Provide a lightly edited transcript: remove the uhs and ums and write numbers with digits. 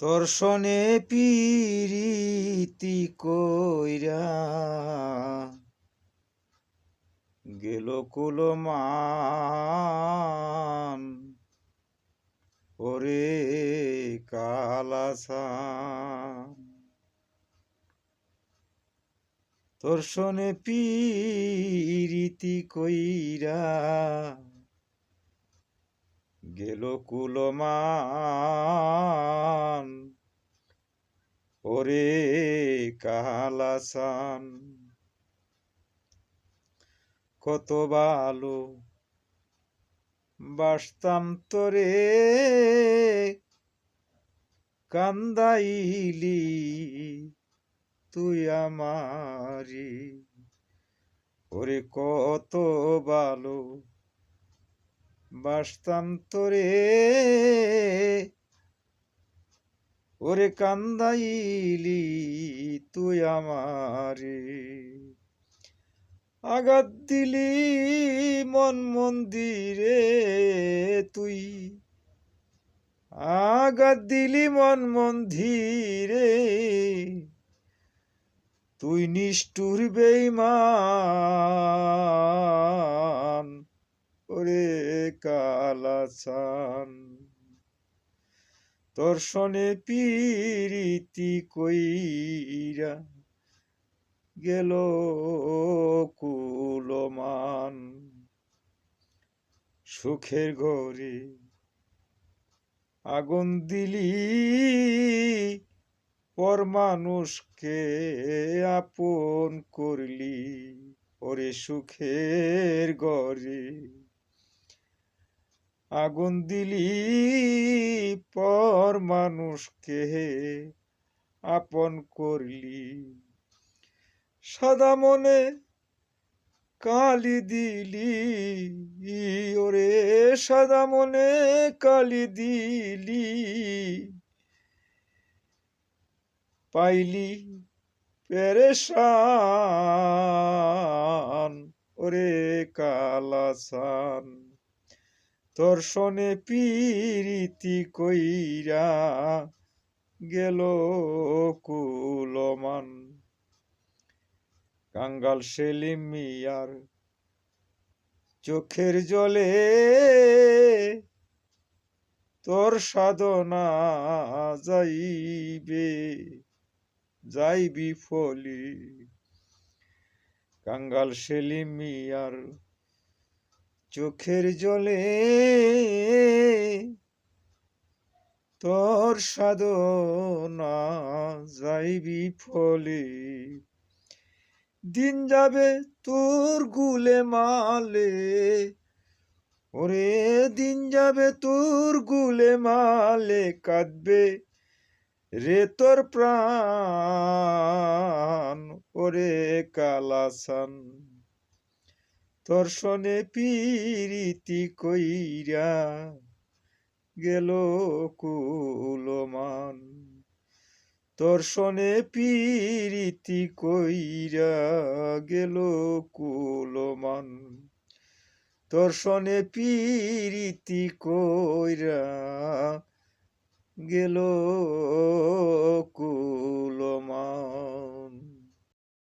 তোর শোনে পিরিতি কইরা গেল কুলমান ওরে কালাসান। তোর শোনে পিরিতি কইরা গেল কুলমান ওরে কালাসান। কত ভালো বাসতাম তোরে কান্দাইলি তুই আমারি, ওরে কত ভালো বাসতাম তোরে ওরে কান্দাইলি তুই আমারে। আঘাত দিলি মন মন্দিরে তুই, আঘাত দিলি মন মন্দিরে তুই নিষ্ঠুর বেঈমান ওরে কালাসান। তোর শোনে পিরিতি কইরা গেল কুলমান। সুখের ঘরে আগুন দিলি পর মানুষকে আপন করলি, ওরে সুখের ঘরে আগুন দিলি পর মানুষকে আপন করলি। সাদা মনে কালি দিলি ওরে সাদা মনে কালি দিলি, পাইলি পেরেশান ওরে কালাসান। তোর শোনে পিরিতি কইরা গেল কুলমান। কাঙ্গাল সেলিম মিয়ার চোখের জলে তোর সাধনা যাইবি ফলি। কাঙ্গাল সেলিম মিয়ার চোখের জলে তোর সাধনা যাইবি ফলি। দিন যাবে তোর গুলে মালে ওরে দিন যাবে তোর গুলে মালে, কাঁদবে রে তোর প্রাণ ওরে কালাসান। তোর শোনে পিরিতি কইরা গেল কুলমান। তোর শোনে পিরিতি কইরা গেল কুলমান। তোর শোনে পিরিতি কইরা গেল কুলমান।